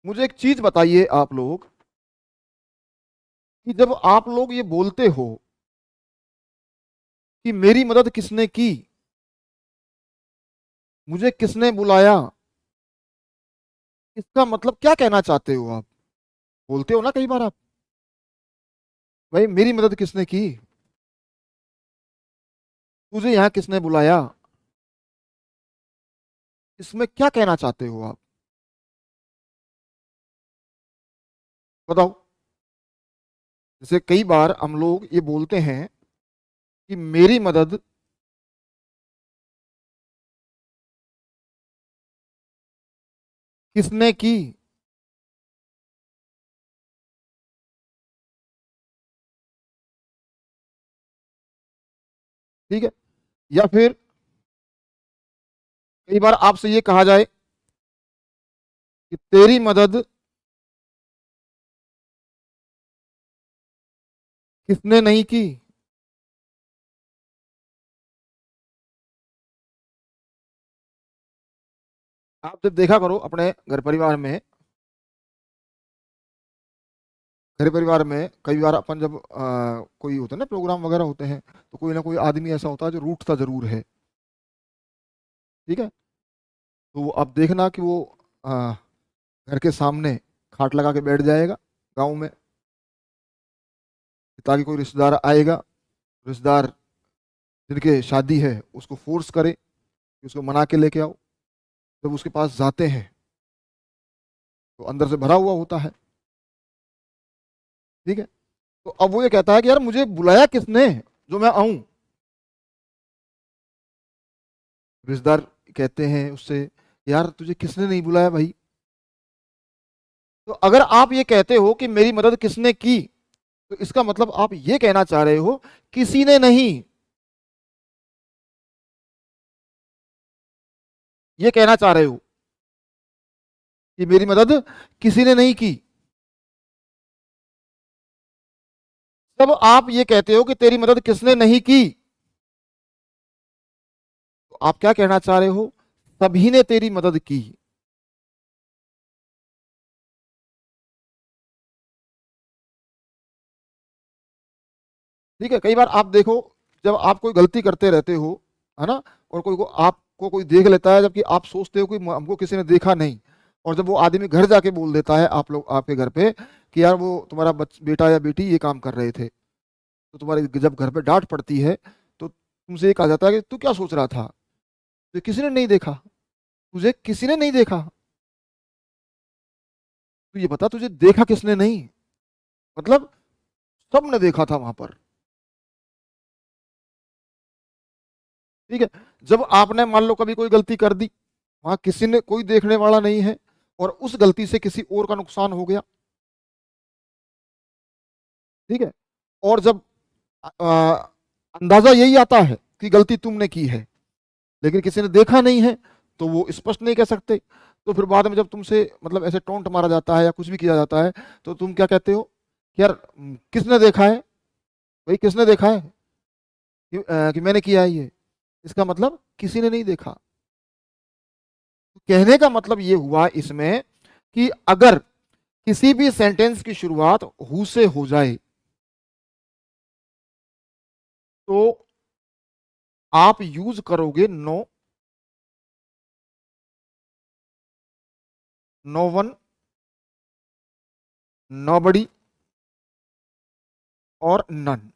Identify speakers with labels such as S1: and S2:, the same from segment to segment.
S1: मुझे एक चीज बताइए आप लोग कि जब आप लोग ये बोलते हो कि मेरी मदद किसने की, मुझे किसने बुलाया, इसका मतलब क्या कहना चाहते हो आप? बोलते हो ना कई बार आप, भाई मेरी मदद किसने की, तुझे यहां किसने बुलाया, इसमें क्या कहना चाहते हो आप? बताओ। जैसे कई बार हम लोग ये बोलते हैं कि मेरी मदद किसने की। ठीक है। या फिर कई बार आपसे ये कहा जाए कि तेरी मदद किसने नहीं की। आप जब देखा करो अपने घर परिवार में, घर परिवार में कई बार अपन जब कोई होता है ना, प्रोग्राम वगैरह होते हैं, तो कोई ना कोई आदमी ऐसा होता है जो रूठता जरूर है। ठीक है। तो वो आप देखना कि वो आ, घर के सामने खाट लगा के बैठ जाएगा गांव में, ताकि कोई रिश्तेदार आएगा, रिश्तेदार जिनके शादी है उसको फोर्स करे कि उसको मना के लेके आओ। जब उसके पास जाते हैं तो अंदर से भरा हुआ होता है। ठीक है। तो अब वो ये कहता है कि यार मुझे बुलाया किसने जो मैं आऊं। रिश्तेदार कहते हैं उससे, यार तुझे किसने नहीं बुलाया भाई। तो अगर आप ये कहते हो कि मेरी मदद किसने की, तो इसका मतलब आप ये कहना चाह रहे हो किसी ने नहीं। ये कहना चाह रहे हो कि मेरी मदद किसी ने नहीं की। जब आप ये कहते हो कि तेरी मदद किसने नहीं की, तो आप क्या कहना चाह रहे हो? सभी ने तेरी मदद की। ठीक है। कई बार आप देखो, जब आप कोई गलती करते रहते हो, है ना, और कोई को आपको कोई देख लेता है, जबकि आप सोचते हो कि हमको किसी ने देखा नहीं, और जब वो आदमी घर जाके बोल देता है आप लोग आपके घर पे कि यार वो तुम्हारा बेटा या बेटी ये काम कर रहे थे, तो तुम्हारे जब घर पे डांट पड़ती है, तो तुमसे ये कहा जाता है कि तू क्या सोच रहा था, तुझे किसी ने नहीं देखा, तुझे किसी ने नहीं देखा। तू ये बता तुझे देखा किसने नहीं, मतलब सबने देखा था वहां पर। ठीक है। जब आपने मान लो कभी कोई गलती कर दी, वहां किसी ने कोई देखने वाला नहीं है, और उस गलती से किसी और का नुकसान हो गया। ठीक है। और जब आ, अंदाजा यही आता है कि गलती तुमने की है, लेकिन किसी ने देखा नहीं है, तो वो स्पष्ट नहीं कह सकते। तो फिर बाद में जब तुमसे मतलब ऐसे टोंट मारा जाता है या कुछ भी किया जाता है, तो तुम क्या कहते हो कि यार किसने देखा है, भाई किसने देखा है कि मैंने किया है ये। इसका मतलब किसी ने नहीं देखा। कहने का मतलब ये हुआ इसमें कि अगर किसी भी सेंटेंस की शुरुआत हु से हो जाए, तो आप यूज करोगे नो, नो वन, नोबडी और नन,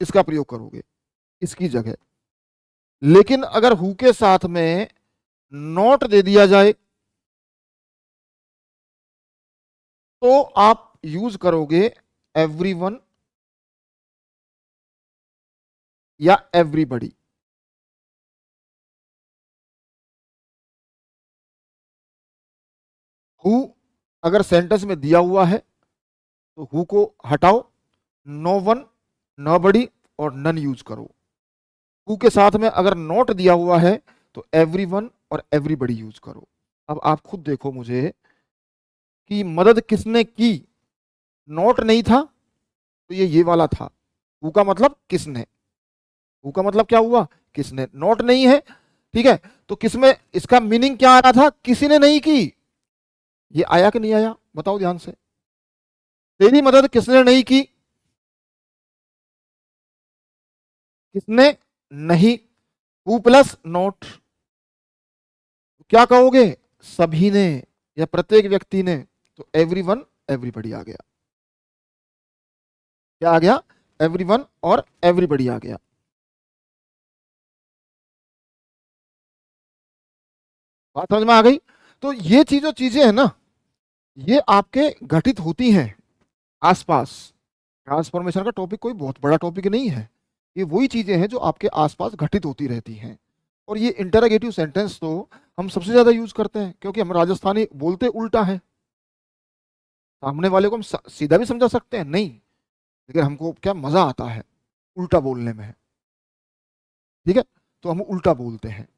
S1: इसका प्रयोग करोगे इसकी जगह। लेकिन अगर हु के साथ में नॉट दे दिया जाए, तो आप यूज करोगे एवरीवन या एवरीबडी। हु अगर सेंटेंस में दिया हुआ है तो हु को हटाओ, नो वन, नोबडी और नन यूज करो। हु के साथ में अगर नॉट दिया हुआ है तो एवरीवन और एवरीबडी यूज करो। अब आप खुद देखो मुझे कि मदद किसने की, नॉट नहीं था तो ये वाला था। हु का मतलब किसने, हु का मतलब क्या हुआ, किसने, नॉट नहीं है। ठीक है। तो किसमें इसका मीनिंग क्या आ रहा था? किसी ने नहीं की। ये आया कि नहीं आया? बताओ ध्यान से। तेरी मदद किसने नहीं की? किसने नहीं। हु प्लस नॉट, क्या कहोगे? सभी ने या प्रत्येक व्यक्ति ने। तो एवरीवन, एवरीबॉडी आ गया। क्या आ गया? एवरीवन और एवरीबॉडी आ गया। बात समझ में आ गई? तो ये जो चीजें हैं ना, ये आपके घटित होती हैं आसपास। ट्रांसफॉर्मेशन का टॉपिक कोई बहुत बड़ा टॉपिक नहीं है, ये वही चीजें हैं जो आपके आसपास घटित होती रहती हैं। और ये इंटरोगेटिव सेंटेंस तो हम सबसे ज्यादा यूज करते हैं, क्योंकि हम राजस्थानी बोलते उल्टा है। सामने वाले को हम सीधा भी समझा सकते हैं नहीं, लेकिन हमको क्या मजा आता है उल्टा बोलने में। ठीक है, तो हम उल्टा बोलते हैं।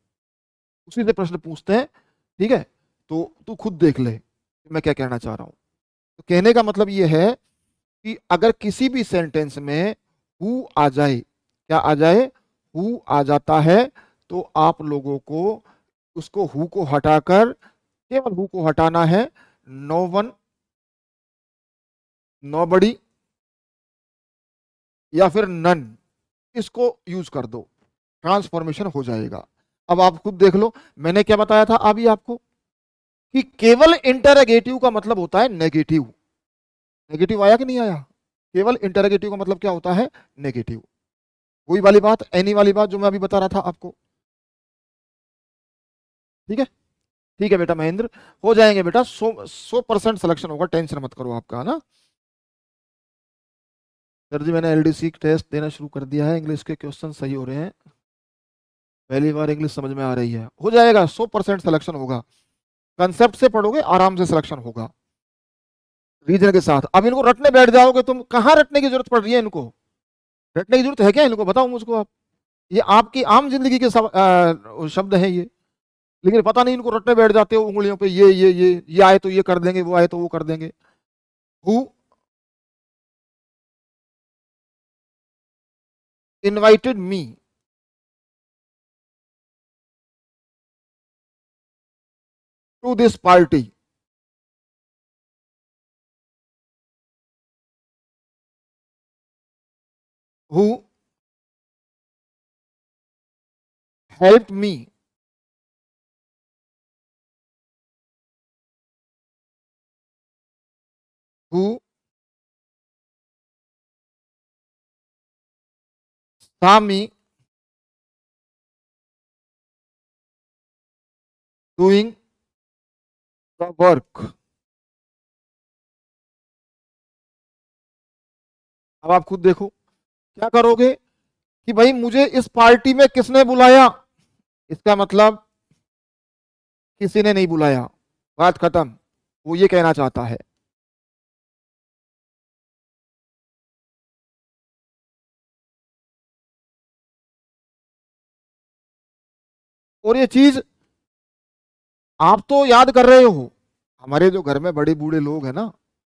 S1: उसी से प्रश्न पूछते हैं। ठीक है, तो तू खुद देख ले मैं क्या कहना चाह रहा हूं। तो कहने का मतलब ये है कि अगर किसी भी सेंटेंस में हु आ जाए, क्या आ जाए? हु आ जाता है, तो आप लोगों को उसको हु को हटाकर केवल हु को हटाना है। नो वन, नोबडी या फिर नन, इसको यूज कर दो, ट्रांसफॉर्मेशन हो जाएगा। अब आप खुद देख लो, मैंने क्या बताया था अभी आपको कि केवल इंटरोगेटिव का मतलब होता है नेगेटिव। नेगेटिव आया कि नहीं आया? केवल इंटरोगेटिव का मतलब क्या होता है? नेगेटिव। वही वाली बात, एनी वाली बात जो मैं अभी बता रहा था आपको। ठीक है, ठीक है बेटा महेंद्र, हो जाएंगे बेटा। 100% सिलेक्शन होगा, टेंशन मत करो आपका, है ना। सर जी मैंने एलडीसी टेस्ट देना शुरू कर दिया है, इंग्लिश के क्वेश्चन सही हो रहे हैं, पहली बार इंग्लिश समझ में आ रही है। हो जाएगा, 100% सिलेक्शन होगा। कंसेप्ट से पढ़ोगे आराम से सिलेक्शन होगा, रीजन के साथ। अब इनको रटने बैठ जाओगे तुम, कहाँ रटने की जरूरत पड़ रही है इनको? रटने की जरूरत है क्या इनको? बताओ मुझको आप। ये आपकी आम जिंदगी के शब्द हैं ये, लेकिन पता नहीं इनको रटने बैठ जाते हो उंगलियों पे। ये आए तो ये कर देंगे, वो आए तो वो कर देंगे। Who invited me to this party? Who help me who saw me doing the work? अब आप खुद देखो क्या करोगे कि भाई मुझे इस पार्टी में किसने बुलाया? इसका मतलब किसी ने नहीं बुलाया, बात खत्म। वो ये कहना चाहता है। और ये चीज आप तो याद कर रहे हो, हमारे जो घर में बड़े बूढ़े लोग हैं ना,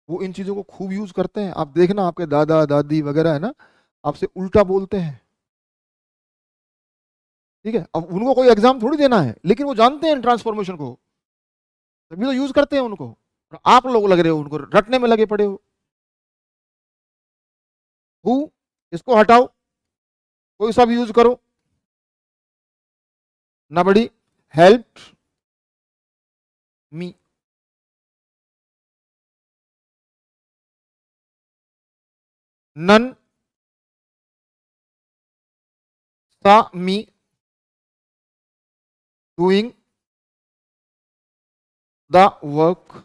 S1: वो इन चीजों को खूब यूज करते हैं। आप देखना आपके दादा दादी वगैरह है ना, आपसे उल्टा बोलते हैं। ठीक है, अब उनको कोई एग्जाम थोड़ी देना है, लेकिन वो जानते हैं ट्रांसफॉर्मेशन को, तभी तो यूज करते हैं उनको। आप लोग लग रहे हो उनको रटने में लगे पड़े हो। हु, इसको हटाओ, कोई सा भी यूज करो। नबड़ी हेल्प मी, नन सा मी डूइंग द वर्क।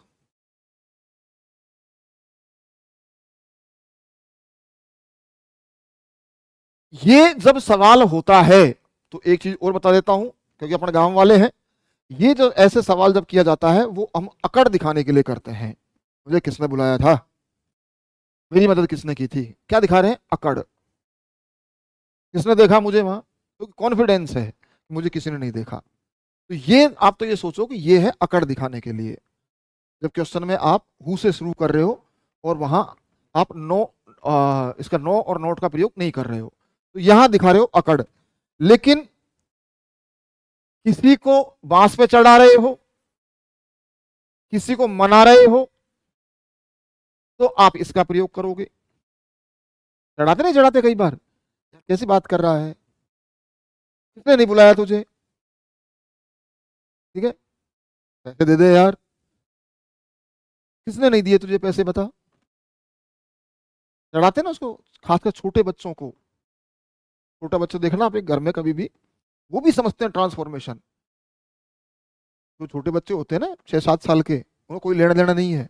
S1: ये जब सवाल होता है, तो एक चीज और बता देता हूं, क्योंकि अपने गांव वाले हैं, ये जो ऐसे सवाल जब किया जाता है वो हम अकड़ दिखाने के लिए करते हैं। मुझे किसने बुलाया था, मेरी मदद किसने की थी, क्या दिखा रहे हैं? अकड़। किसने देखा मुझे वहां? तो कॉन्फिडेंस है, मुझे किसी ने नहीं देखा। तो ये आप तो ये सोचो कि ये है अकड़ दिखाने के लिए। जब क्वेश्चन में आप हु से शुरू कर रहे हो और वहां आप नो, इसका नो और नोट का प्रयोग नहीं कर रहे हो, तो यहां दिखा रहे हो अकड़। लेकिन किसी को बांस पे चढ़ा रहे हो, किसी को मना रहे हो, तो आप इसका प्रयोग करोगे। चढ़ाते नहीं चढ़ाते कई बार, कैसी बात कर रहा है, किसने नहीं बुलाया तुझे, ठीक है, पैसे दे दे यार, किसने नहीं दिए तुझे पैसे बता। चढ़ाते ना उसको, खासकर छोटे बच्चों को। छोटा बच्चा देखना आप एक घर में कभी भी, वो भी समझते हैं ट्रांसफॉर्मेशन। जो छोटे बच्चे होते हैं ना 6-7 साल के, उनको कोई लेना देना नहीं है,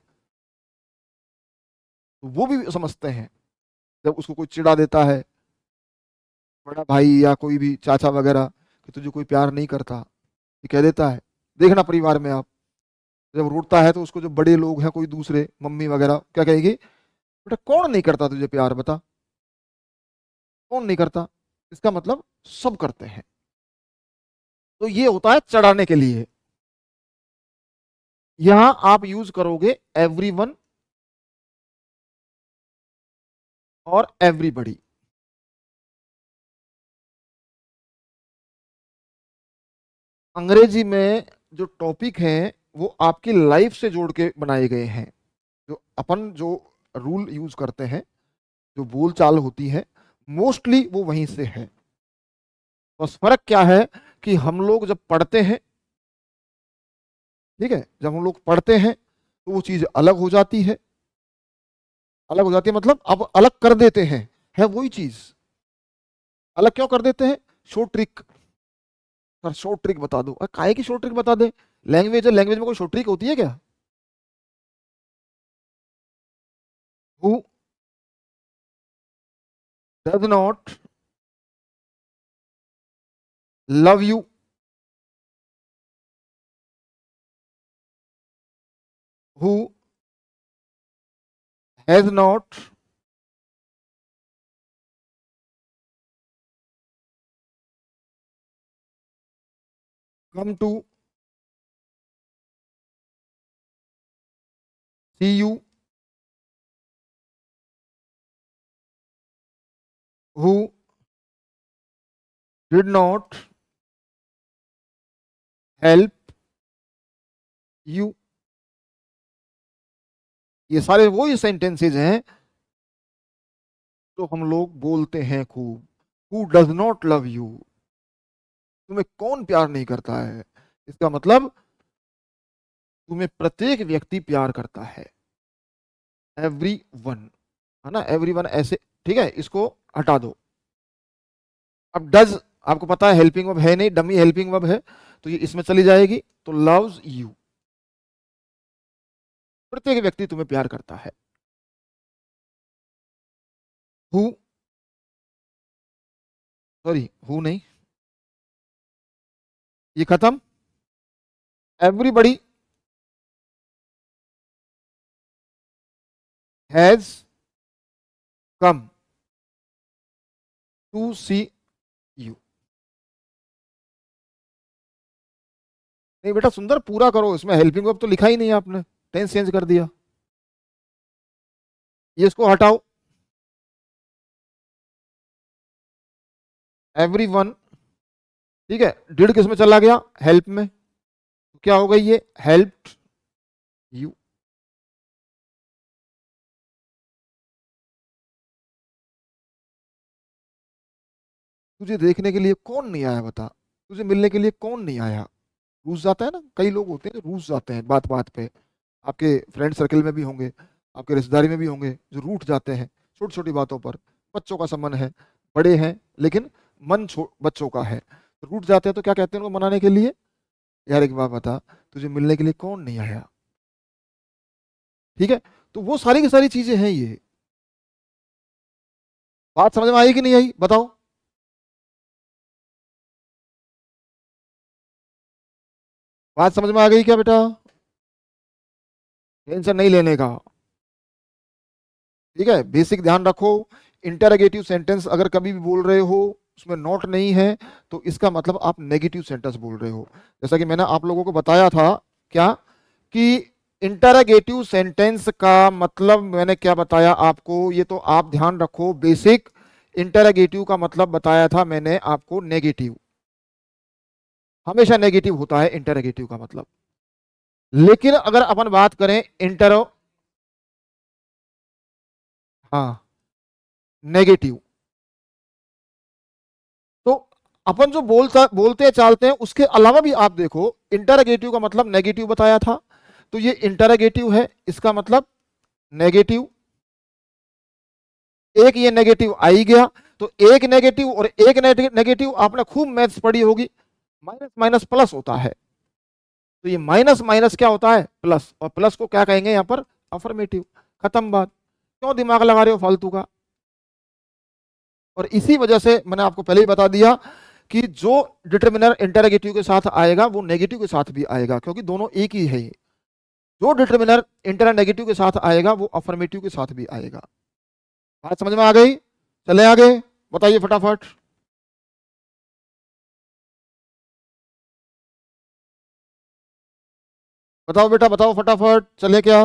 S1: तो वो भी समझते हैं। जब उसको कोई चिढ़ा देता है, बड़ा भाई या कोई भी चाचा वगैरह, कि तुझे कोई प्यार नहीं करता, ये कह देता है, देखना परिवार में आप, जब रोता है तो उसको जो बड़े लोग हैं, कोई दूसरे मम्मी वगैरह, क्या कहेगी, बेटा कौन नहीं करता तुझे प्यार, बता कौन नहीं करता। इसका मतलब सब करते हैं। तो ये होता है चढ़ाने के लिए। यहां आप यूज करोगे एवरीवन और एवरीबडी। अंग्रेजी में जो टॉपिक हैं वो आपकी लाइफ से जोड़ के बनाए गए हैं। जो अपन जो रूल यूज करते हैं, जो बोलचाल होती है, मोस्टली वो वहीं से है। बस फर्क क्या है कि हम लोग जब पढ़ते हैं, ठीक है, जब हम लोग पढ़ते हैं तो वो चीज अलग हो जाती है। अलग हो जाती है मतलब अब अलग कर देते हैं, है वही चीज, अलग क्यों कर देते हैं, show trick. Sir show trick बता दो, काहे की शो ट्रिक बता दे, लैंग्वेज है, लैंग्वेज में कोई शो ट्रिक होती है क्या। Who does not love you, who has not come to see you, who did not help you. ये सारे वही सेंटेंसेज हैं जो हम लोग बोलते हैं खूब। Who does not love you, तुम्हें कौन प्यार नहीं करता है, इसका मतलब तुम्हें प्रत्येक व्यक्ति प्यार करता है, एवरी वन, है ना, एवरी वन ऐसे, ठीक है, इसको हटा दो। अब डज आपको पता है हेल्पिंग वर्ब है नहीं, डमी हेल्पिंग वर्ब है, तो ये इसमें चली जाएगी, तो लव्स यू, प्रत्येक व्यक्ति तुम्हें प्यार करता है। हु, सॉरी हु नहीं, ये खत्म, everybody has come to see you. नहीं बेटा सुंदर पूरा करो, इसमें हेल्पिंग वर्ब तो लिखा ही नहीं है आपने, टेंस चेंज कर दिया, ये इसको हटाओ, एवरी वन, ठीक है, डिड किस में चला गया, हेल्प में, तो क्या हो गई ये, हेल्प्ड यू। तुझे देखने के लिए कौन नहीं आया बता, तुझे मिलने के लिए कौन नहीं आया। रूस जाता है ना, कई लोग होते हैं जो रूस जाते हैं बात बात पे, आपके फ्रेंड सर्कल में भी होंगे, आपके रिश्तेदारी में भी होंगे जो रूठ जाते हैं छोटी छोटी बातों पर। बच्चों का संबंध है, बड़े हैं लेकिन मन बच्चों का है, तो रूठ जाते हैं, तो क्या कहते हैं उनको मनाने के लिए, यार एक बात बता, तुझे मिलने के लिए कौन नहीं आया, ठीक है। तो वो सारी की सारी चीजें हैं ये। बात समझ में आई कि नहीं आई बताओ। बात समझ में आ गई क्या बेटा, टेंशन नहीं लेने का, ठीक है, बेसिक ध्यान रखो। इंटरोगेटिव सेंटेंस अगर कभी भी बोल रहे हो उसमें नॉट नहीं है, तो इसका मतलब आप नेगेटिव सेंटेंस बोल रहे हो। जैसा कि मैंने आप लोगों को बताया था क्या, कि इंटरोगेटिव सेंटेंस का मतलब मैंने क्या बताया आपको, ये तो आप ध्यान रखो बेसिक। इंटरोगेटिव का मतलब बताया था मैंने आपको नेगेटिव, हमेशा नेगेटिव होता है इंटरोगेटिव का मतलब। लेकिन अगर अपन बात करें इंटरो, हाँ, नेगेटिव, तो अपन जो बोलते चालते हैं उसके अलावा भी आप देखो, इंटरोगेटिव का मतलब नेगेटिव बताया था, तो ये इंटरोगेटिव है, इसका मतलब नेगेटिव, एक ये नेगेटिव आ ही गया। तो एक नेगेटिव और एक नेगेटिव आपने खूब मैथ्स पढ़ी होगी, माइनस माइनस प्लस होता है। तो ये माइनस माइनस क्या होता है, प्लस, और प्लस को क्या कहेंगे यहाँ पर, अफर्मेटिव। खत्म बात, क्यों दिमाग लगा रहे हो फालतू का। और इसी वजह से मैंने आपको पहले ही बता दिया कि जो डिटर्मिनर इंटरोगेटिव के साथ आएगा वो नेगेटिव के साथ भी आएगा, क्योंकि दोनों एक ही है। जो डिटर्मिनर इंटर नेगेटिव के साथ आएगा वो अफर्मेटिव के साथ भी आएगा। बात समझ में आ गई? चले आगे, बताइए फटाफट। बताओ बेटा बताओ फटाफट, चले क्या?